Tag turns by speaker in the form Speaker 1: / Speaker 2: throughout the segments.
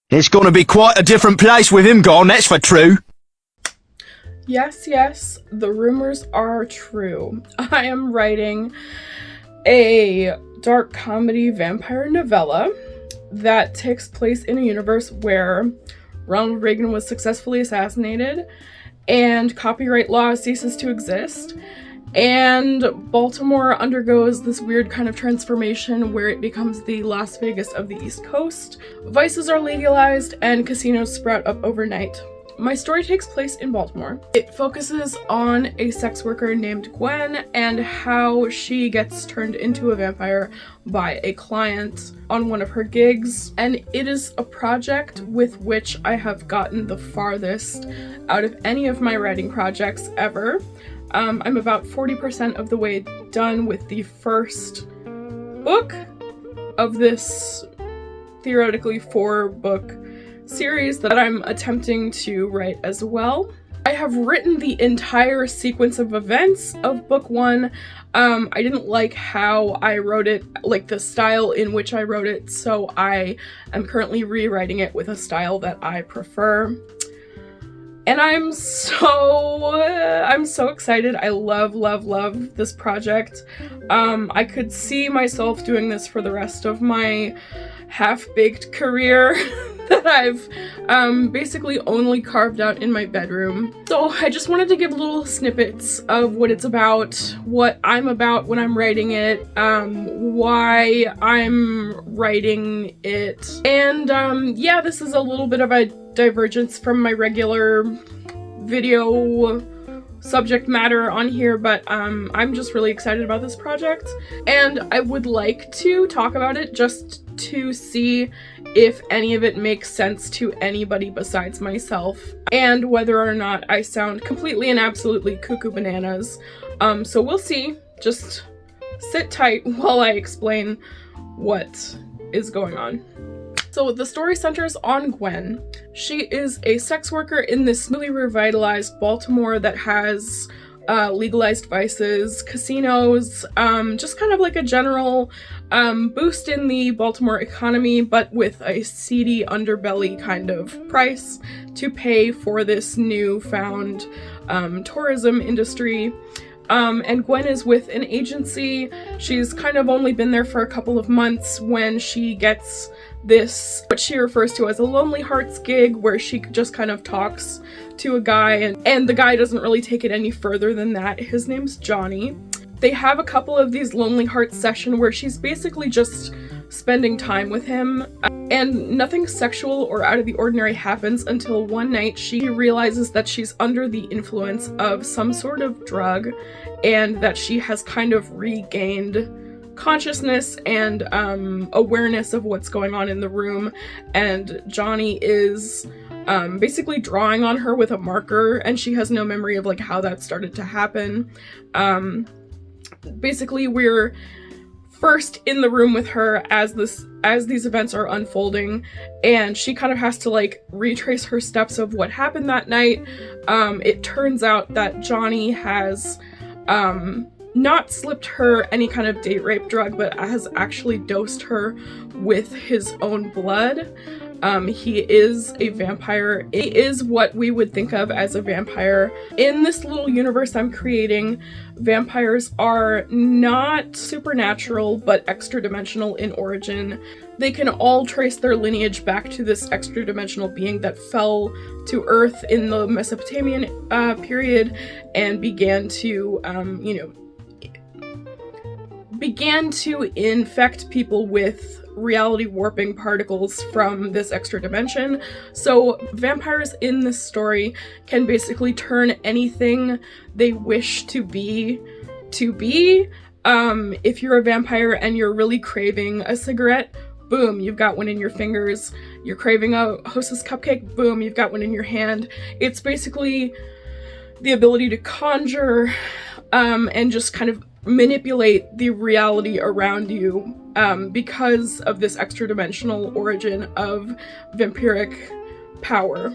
Speaker 1: It's gonna be quite a different place with him gone, that's for true.
Speaker 2: Yes, yes, the rumors are true. I am writing a dark comedy vampire novella that takes place in a universe where Ronald Reagan was successfully assassinated and copyright law ceases to exist, and Baltimore undergoes this weird kind of transformation where it becomes the Las Vegas of the East Coast. Vices are legalized and casinos sprout up overnight. My story takes place in Baltimore. It focuses on a sex worker named Gwen and how she gets turned into a vampire by a client on one of her gigs. And it is a project with which I have gotten the farthest out of any of my writing projects ever. I'm about 40% of the way done with the first book of this theoretically 4-book series that I'm attempting to write as well. I have written the entire sequence of events of book 1. I didn't like how I wrote it, like the style in which I wrote it, so I am currently rewriting it with a style that I prefer. And I'm so excited. I love this project. I could see myself doing this for the rest of my half-baked career that I've basically only carved out in my bedroom. So I just wanted to give little snippets of what it's about, what I'm about when I'm writing it, why I'm writing it, and yeah, this is a little bit of a divergence from my regular video subject matter on here, but I'm just really excited about this project, and I would like to talk about it just to see if any of it makes sense to anybody besides myself, and whether or not I sound completely and absolutely cuckoo bananas. So we'll see. Just sit tight while I explain what is going on. So the story centers on Gwen. She is a sex worker in this newly revitalized Baltimore that has legalized vices, casinos, just kind of like a general boost in the Baltimore economy, but with a seedy underbelly kind of price to pay for this newfound tourism industry. And Gwen is with an agency. She's kind of only been there for a couple of months when she gets this, what she refers to as a Lonely Hearts gig, where she just kind of talks to a guy, and the guy doesn't really take it any further than that. His name's Johnny. They have a couple of these Lonely Hearts sessions where she's basically just spending time with him, and nothing sexual or out of the ordinary happens until one night she realizes that she's under the influence of some sort of drug, and that she has kind of regained consciousness and awareness of what's going on in the room, and Johnny is basically drawing on her with a marker, and she has no memory of like how that started to happen. Basically, we're first in the room with her as these events are unfolding, and she kind of has to like retrace her steps of what happened that night. It turns out that Johnny has not slipped her any kind of date rape drug, but has actually dosed her with his own blood. He is a vampire. He is what we would think of as a vampire. In this little universe I'm creating, vampires are not supernatural, but extra-dimensional in origin. They can all trace their lineage back to this extra-dimensional being that fell to Earth in the Mesopotamian period and began to, began to infect people with reality warping particles from this extra dimension. So vampires in this story can basically turn anything they wish to be. If you're a vampire and you're really craving a cigarette, boom, you've got one in your fingers. You're craving a Hostess cupcake, boom, you've got one in your hand. It's basically the ability to conjure and just kind of manipulate the reality around you because of this extra-dimensional origin of vampiric power,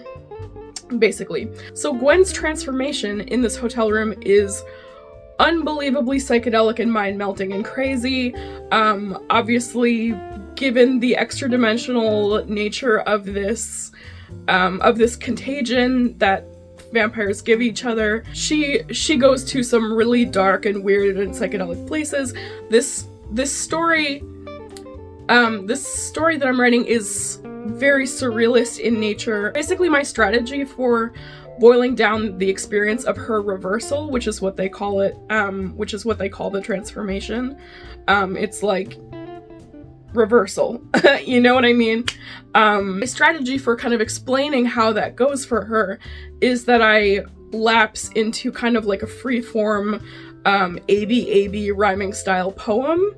Speaker 2: basically. So Gwen's transformation in this hotel room is unbelievably psychedelic and mind-melting and crazy. Obviously given the extra-dimensional nature of this contagion that vampires give each other, she goes to some really dark and weird and psychedelic places. This story that I'm writing is very surrealist in nature. Basically, my strategy for boiling down the experience of her reversal, which is what they call it, which is what they call the transformation. It's like reversal, you know what I mean? My strategy for kind of explaining how that goes for her is that I lapse into kind of like a free-form AB rhyming style poem.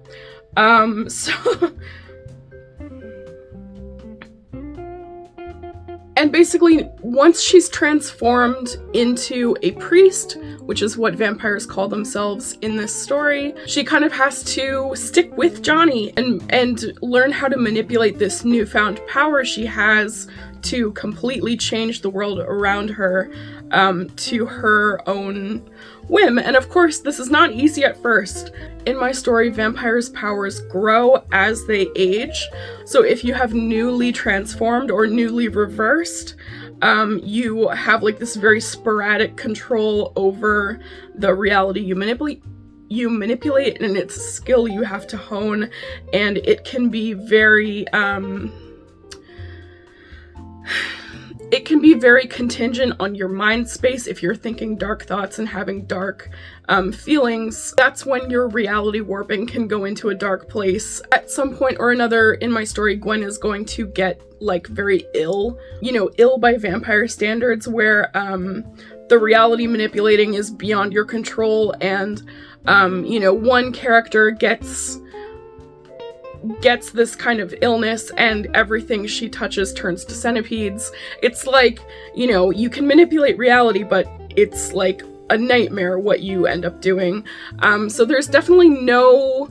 Speaker 2: And basically, once she's transformed into a priest, which is what vampires call themselves in this story, she kind of has to stick with Johnny and learn how to manipulate this newfound power she has to completely change the world around her to her own whim. And of course, this is not easy at first. In my story, vampires' powers grow as they age. So if you have newly transformed or newly reversed, you have like this very sporadic control over the reality you manipulate, and it's a skill you have to hone, and it can be very contingent on your mind space. If you're thinking dark thoughts and having dark feelings, that's when your reality warping can go into a dark place. At some point or another in my story, Gwen is going to get like very ill, ill by vampire standards, where the reality manipulating is beyond your control, and one character gets this kind of illness and everything she touches turns to centipedes. It's like, you can manipulate reality, but it's like a nightmare what you end up doing. So there's definitely not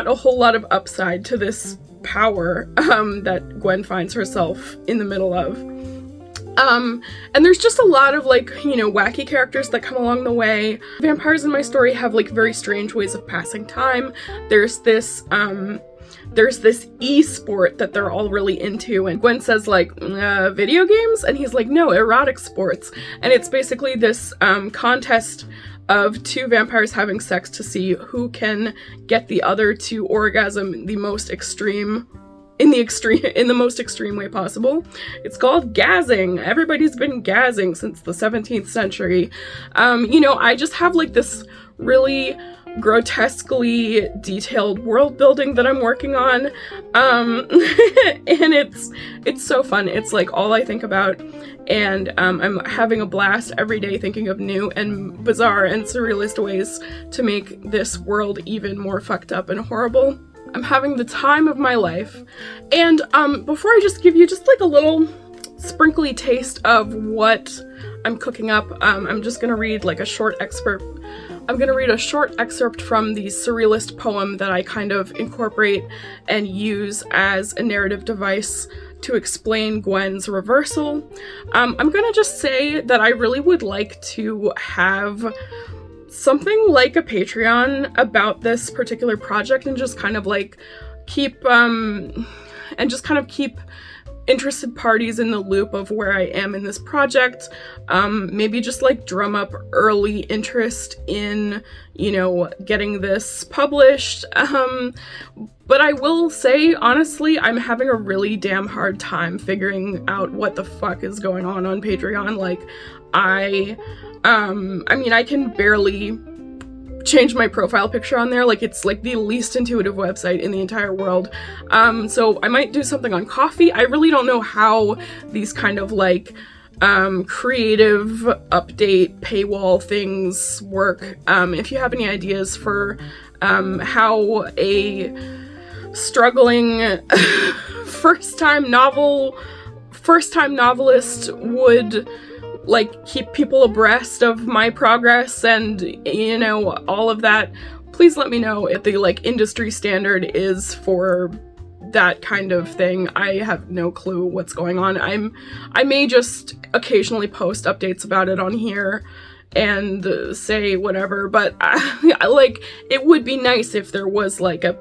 Speaker 2: a whole lot of upside to this power that Gwen finds herself in the middle of. And there's just a lot of wacky characters that come along the way. Vampires in my story have like very strange ways of passing time. There's this e-sport that they're all really into, and Gwen says video games, and he's like, no, erotic sports. And it's basically this contest of two vampires having sex to see who can get the other to orgasm in the most extreme way possible. It's called gazzing. Everybody's been gazzing since the 17th century. I just have like this really grotesquely detailed world building that I'm working on. And it's so fun. It's like all I think about, and I'm having a blast every day thinking of new and bizarre and surrealist ways to make this world even more fucked up and horrible. I'm having the time of my life. And before I just give you just like a little sprinkly taste of what I'm cooking up, I'm just gonna read like a short excerpt. I'm gonna read a short excerpt from the Surrealist poem that I kind of incorporate and use as a narrative device to explain Gwen's reversal. I'm gonna just say that I really would like to have something like a Patreon about this particular project, and just kind of like keep interested parties in the loop of where I am in this project. Maybe just like drum up early interest in, getting this published. But I will say, honestly, I'm having a really damn hard time figuring out what the fuck is going on Patreon. Like, I can barely change my profile picture on there. Like, it's like the least intuitive website in the entire world. So I might do something on Coffee. I really don't know how these kind of like creative update paywall things work. If you have any ideas for how a struggling first-time novelist would like keep people abreast of my progress and all of that, please let me know if the like industry standard is for that kind of thing. I have no clue what's going on. I may just occasionally post updates about it on here and say whatever, but like it would be nice if there was like a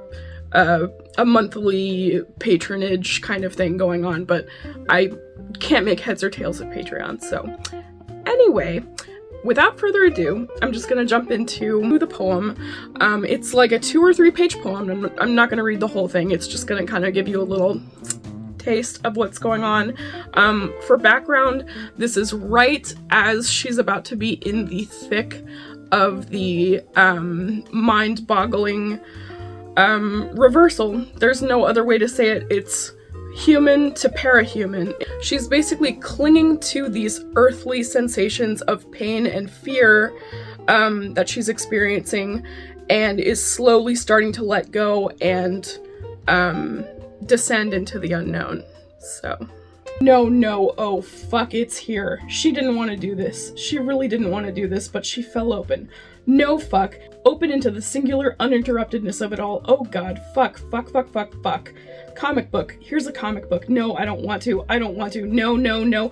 Speaker 2: a monthly patronage kind of thing going on, but I can't make heads or tails of Patreon. So anyway, without further ado, I'm just gonna jump into the poem. It's like a 2 or 3 page poem. I'm not gonna read the whole thing. It's just gonna kind of give you a little taste of what's going on. For background, this is right as she's about to be in the thick of the mind-boggling reversal. There's no other way to say it. It's human to parahuman. She's basically clinging to these earthly sensations of pain and fear that she's experiencing, and is slowly starting to let go and descend into the unknown. So no, oh fuck, it's here. She didn't want to do this. She really didn't want to do this, but she fell open. No fuck. Open into the singular uninterruptedness of it all. Oh god, fuck. Comic book. Here's a comic book. No, I don't want to. No.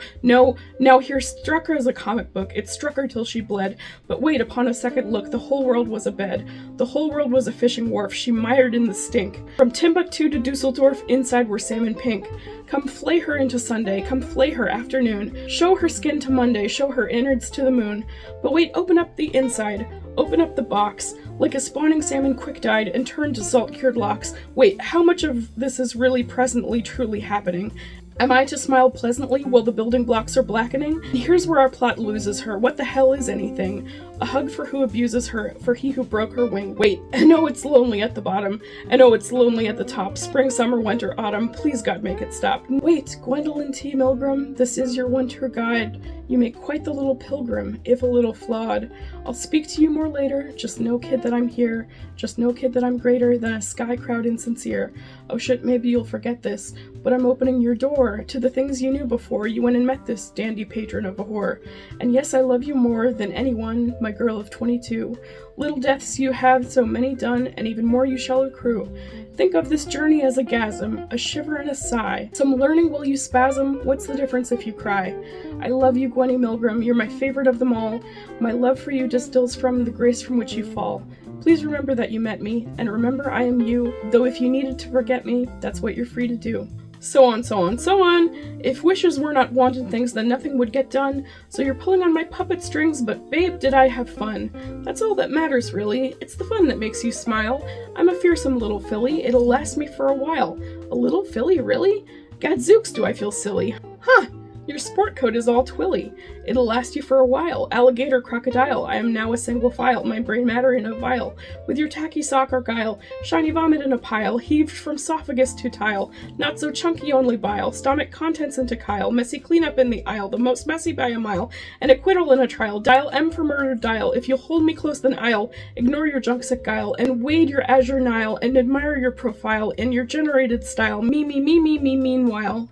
Speaker 2: Now here struck her as a comic book. It struck her till she bled. But wait, upon a second look, the whole world was a bed. The whole world was a fishing wharf. She mired in the stink. From Timbuktu to Dusseldorf, inside were salmon pink. Come flay her into Sunday. Come flay her afternoon. Show her skin to Monday. Show her innards to the moon. But wait, open up the inside. Open up the box, like a spawning salmon quick-dyed and turned to salt-cured locks. Wait, how much of this is really presently truly happening? Am I to smile pleasantly while the building blocks are blackening? And here's where our plot loses her. What the hell is anything? A hug for who abuses her, for he who broke her wing. Wait, and oh, it's lonely at the bottom, and oh, it's lonely at the top. Spring, summer, winter, autumn, please God make it stop. Wait, Gwendolyn T. Milgram, this is your one tour guide. You make quite the little pilgrim, if a little flawed. I'll speak to you more later, just know, kid, that I'm here. Just know, kid, that I'm greater than a sky crowd insincere. Oh shit, maybe you'll forget this, but I'm opening your door to the things you knew before you went and met this dandy patron of a whore. And yes, I love you more than anyone, my girl of 22. Little deaths you have so many done, and even more you shall accrue. Think of this journey as a gasm, a shiver and a sigh. Some learning while you spasm, what's the difference if you cry? I love you, Gwenny Milgram, you're my favorite of them all. My love for you distills from the grace from which you fall. Please remember that you met me, and remember I am you, though if you needed to forget me, that's what you're free to do. So on, so on, so on. If wishes were not wanted things, then nothing would get done. So you're pulling on my puppet strings, but babe, did I have fun? That's all that matters, really. It's the fun that makes you smile. I'm a fearsome little filly. It'll last me for a while. A little filly, really? Gadzooks, do I feel silly. Huh. Your sport coat is all twilly. It'll last you for a while. Alligator, crocodile, I am now a single file, my brain matter in a vial. With your tacky sock or guile, shiny vomit in a pile, heaved from esophagus to tile, not so chunky only bile, stomach contents into chyle, messy cleanup in the aisle, the most messy by a mile, and acquittal in a trial, dial M for murder dial, if you'll hold me close then I'll ignore your junk sick guile, and wade your azure Nile, and admire your profile in your generated style, me meanwhile.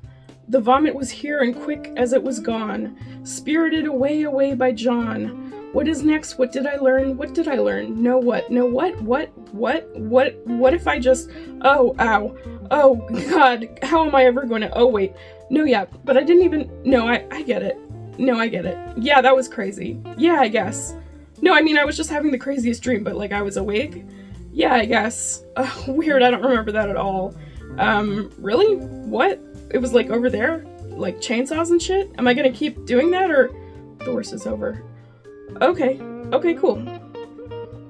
Speaker 2: The vomit was here and quick as it was gone, spirited away by John. What is next? What did I learn? What did I learn? No what? No what? What if I just... Oh, ow. Oh, God. How am I ever going to... Oh, wait. No, yeah, but I didn't even... No, I get it. No, I get it. Yeah, that was crazy. Yeah, I guess. No, I mean, I was just having the craziest dream, but, like, I was awake? Yeah, I guess. Weird, I don't remember that at all. Really? What? It was like over there? Like chainsaws and shit? Am I gonna keep doing that or the worst is over? Okay. Okay, cool.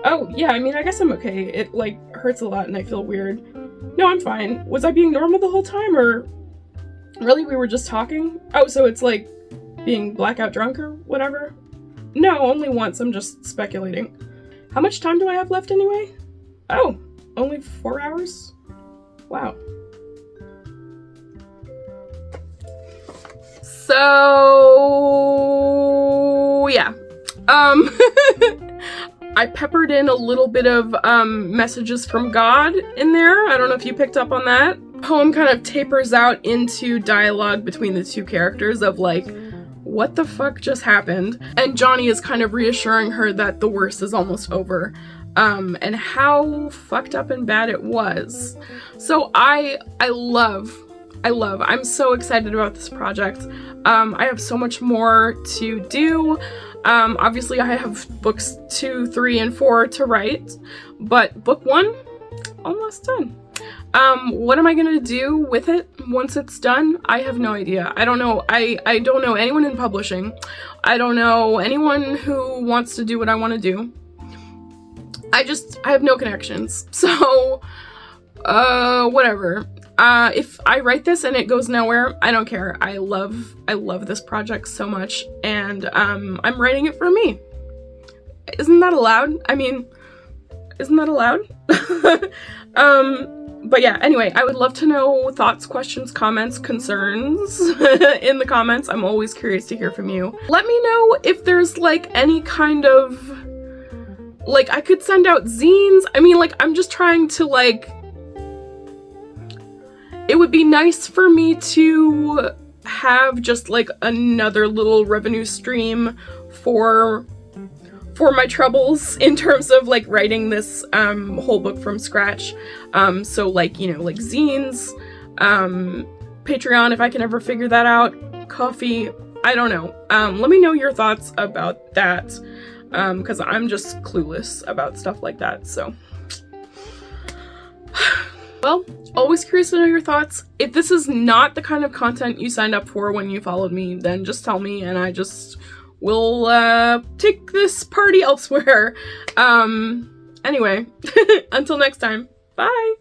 Speaker 2: Oh, yeah, I mean, I guess I'm okay. It, like, hurts a lot and I feel weird. No, I'm fine. Was I being normal the whole time or... Really? We were just talking? Oh, so it's like being blackout drunk or whatever? No, only once. I'm just speculating. How much time do I have left anyway? Oh, only 4 hours? Wow. So, yeah. I peppered in a little bit of messages from God in there. I don't know if you picked up on that. Poem kind of tapers out into dialogue between the two characters of like, what the fuck just happened? And Johnny is kind of reassuring her that the worst is almost over. And how fucked up and bad it was. So I'm so excited about this project. I have so much more to do. Obviously I have books 2, 3, and 4 to write, but book 1, almost done. What am I gonna do with it once it's done? I have no idea. I don't know. I don't know anyone in publishing. I don't know anyone who wants to do what I want to do. I have no connections. So, whatever. If I write this and it goes nowhere, I don't care. I love this project so much, and I'm writing it for me. Isn't that allowed? I mean, isn't that allowed? But yeah, anyway, I would love to know thoughts, questions, comments, concerns in the comments. I'm always curious to hear from you. Let me know if there's like any kind of, like, I could send out zines. I mean, like, I'm just trying to, like, it would be nice for me to have just like another little revenue stream for my troubles in terms of like writing this whole book from scratch. So like, you know, like zines, Patreon, if I can ever figure that out, coffee, I don't know. Let me know your thoughts about that, because I'm just clueless about stuff like that, so. Well, always curious to know your thoughts. If this is not the kind of content you signed up for when you followed me, then just tell me and I just will take this party elsewhere. Anyway, until next time, bye!